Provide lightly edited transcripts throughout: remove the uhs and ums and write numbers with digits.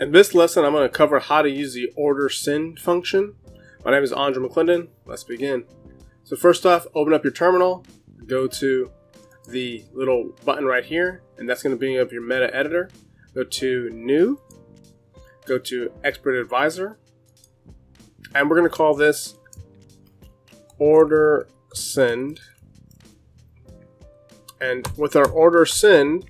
In this lesson, I'm going to cover how to use the OrderSend function. My name is Andre McClendon. Let's begin. So first off, open up your terminal, go to the little button right here, and that's going to bring up your meta editor. Go to New, go to Expert Advisor, and we're going to call this OrderSend. And with our OrderSend,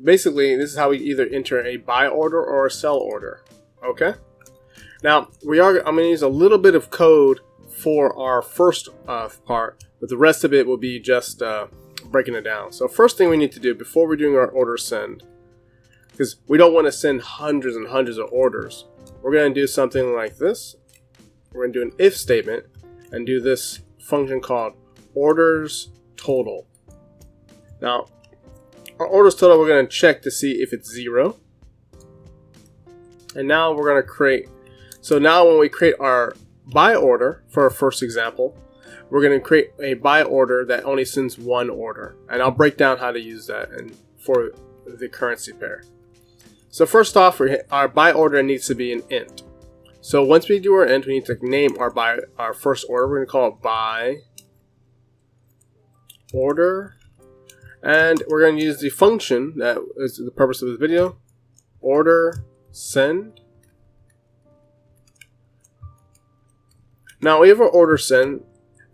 basically, this is how we either enter a buy order or a sell order. Okay. Now I'm going to use a little bit of code for our first part, but the rest of it will be just breaking it down. So first thing we need to do before we're doing our order send, because we don't want to send hundreds and hundreds of orders, we're going to do something like this. We're going to do an if statement and do this function called orders total. Now, our orders total, we're going to check to see if it's 0. And now we're going to create. So now when we create our buy order for our first example, we're going to create a buy order that only sends one order. And I'll break down how to use that and for the currency pair. So first off, our buy order needs to be an int. So once we do our int, we need to name our first order. We're going to call it buy order. And we're going to use the function that is the purpose of this video, OrderSend. Now we have our OrderSend.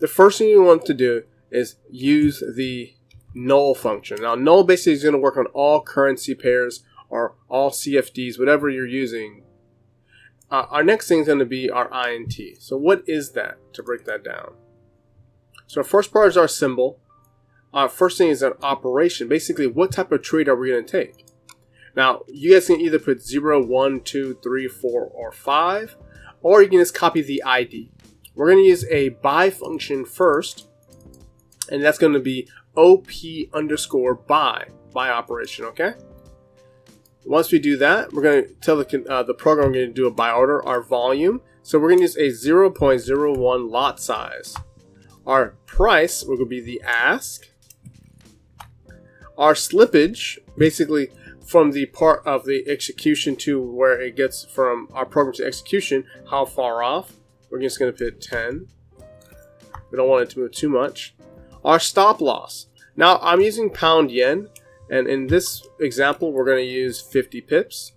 The first thing you want to do is use the null function. Now null basically is going to work on all currency pairs or all CFDs, whatever you're using. Our next thing is going to be our INT. So what is that, to break that down? So our first part is our symbol. First thing is an operation. Basically, what type of trade are we going to take? Now, you guys can either put 0, 1, 2, 3, 4, or 5, or you can just copy the ID. We're going to use a buy function first, and that's going to be OP_buy operation, okay? Once we do that, we're going to tell the program we're going to do a buy order, our volume. So we're going to use a 0.01 lot size. Our price will be the ask. Our slippage, basically from the part of the execution to where it gets from our program to execution, how far off. We're just going to put 10. We don't want it to move too much. Our stop loss. Now I'm using pound yen, and in this example we're going to use 50 pips.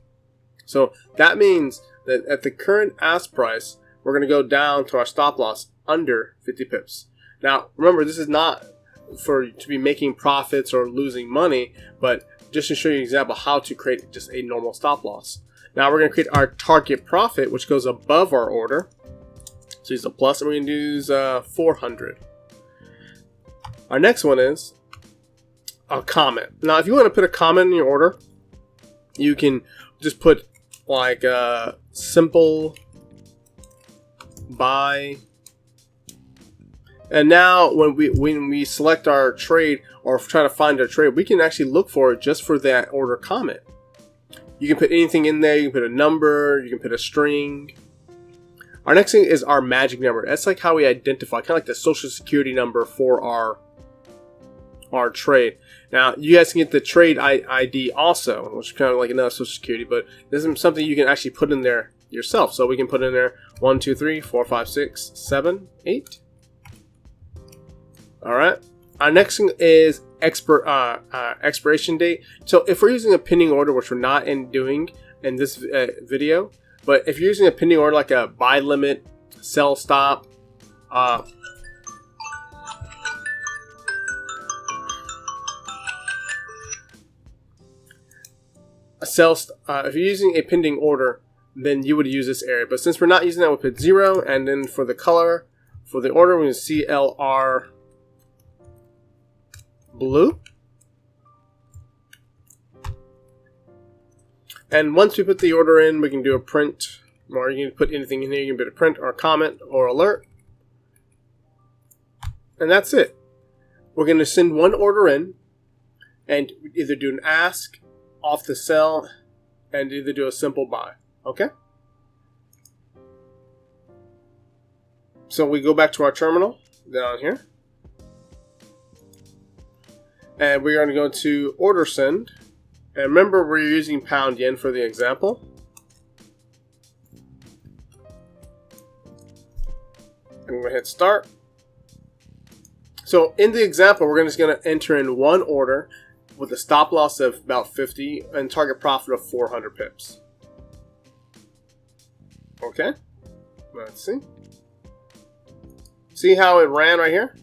So that means that at the current ask price, we're going to go down to our stop loss under 50 pips. Now remember, this is not to be making profits or losing money, but just to show you an example how to create just a normal stop loss. Now we're going to create our target profit, which goes above our order. So use a plus, and we're going to use 400. Our next one is a comment. Now if you want to put a comment in your order, you can just put like simple buy. And now when we select our trade or try to find our trade, we can actually look for it just for that order comment. You can put anything in there. You can put a number. You can put a string. Our next thing is our magic number. That's like how we identify, kind of like the social security number for our trade. Now you guys can get the trade ID also, which is kind of like another social security, but this is something you can actually put in there yourself. So we can put in there 1, 2, 3, 4, 5, 6, 7, 8. Alright, our next thing is expiration date. So if we're using a pending order, which we're not doing in this video, but if you're using a pending order like a buy limit, sell stop, if you're using a pending order, then you would use this area. But since we're not using that, we'll put 0, and then for the color, for the order, we're going to CLR blue. And once we put the order in, we can do a print, or you can put anything in here. You can put a print or a comment or alert. And that's it. We're going to send one order in and either do an ask, off the sell, and either do a simple buy. Okay? So we go back to our terminal down here. And we're going to go to OrderSend. And remember, we're using pound yen for the example. And we're going to hit start. So in the example, we're just going to enter in one order with a stop loss of about 50 and target profit of 400 pips. Okay, let's see. See how it ran right here?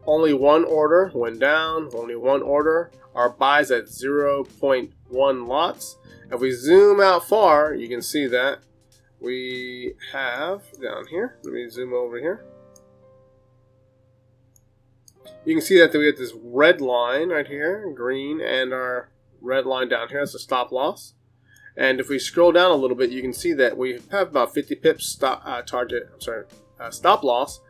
Only one order went down, only one order. Our buys at 0.1 lots. If we zoom out far, you can see that we have down here. Let me zoom over here. You can see that we have this red line right here, green, and our red line down here. That's a stop loss. And if we scroll down a little bit, you can see that we have about 50 pips stop loss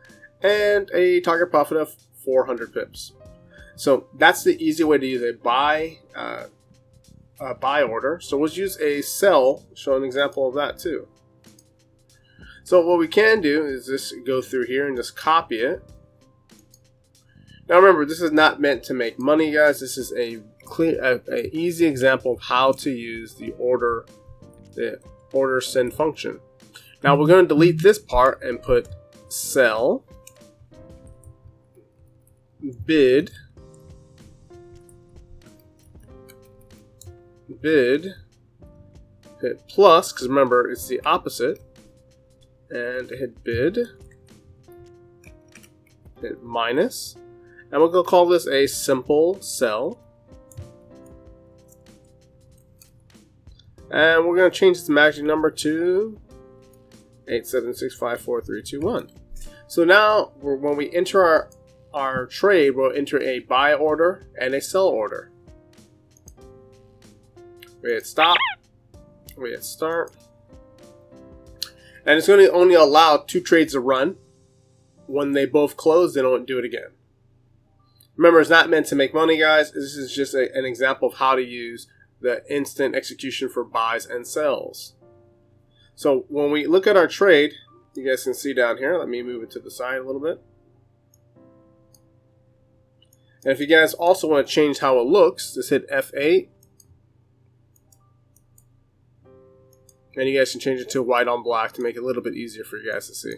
and a target profit of 400 pips. So that's the easy way to use a buy order. So let's use a sell, show an example of that too. So what we can do is just go through here and just copy it. Now remember, this is not meant to make money, guys. This is a easy example of how to use the OrderSend function. Now we're going to delete this part and put sell bid hit plus, because remember it's the opposite, and hit bid, hit minus, and we're going to call this a simple sell. And we're going to change its magic number to 876543321. So now when we enter our trade, we'll enter a buy order and a sell order. We hit stop, we hit start, and it's going to only allow 2 trades to run. When they both close, they don't do it again. Remember, it's not meant to make money, guys. This is just an example of how to use the instant execution for buys and sells. So when we look at our trade, you guys can see down here. Let me move it to the side a little bit. And if you guys also want to change how it looks, just hit F8. And you guys can change it to white on black to make it a little bit easier for you guys to see.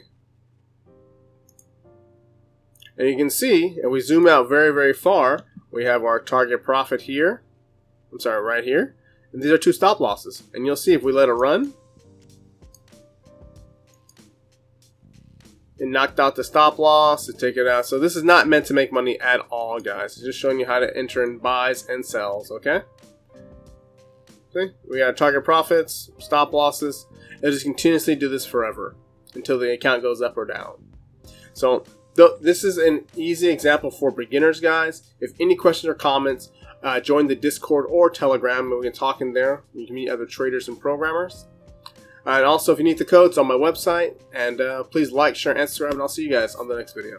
And you can see, if we zoom out very, very far, we have our target profit here. I'm sorry, right here. And these are 2 stop losses. And you'll see if we let it run, it knocked out the stop loss to take it out. So this is not meant to make money at all, guys. It's just showing you how to enter in buys and sells, okay? See? We got target profits, stop losses. It'll just continuously do this forever until the account goes up or down. So this is an easy example for beginners, guys. If any questions or comments, join the Discord or Telegram. We can talk in there. You can meet other traders and programmers. And also, if you need the codes on my website, and please like, share, and subscribe, and I'll see you guys on the next video.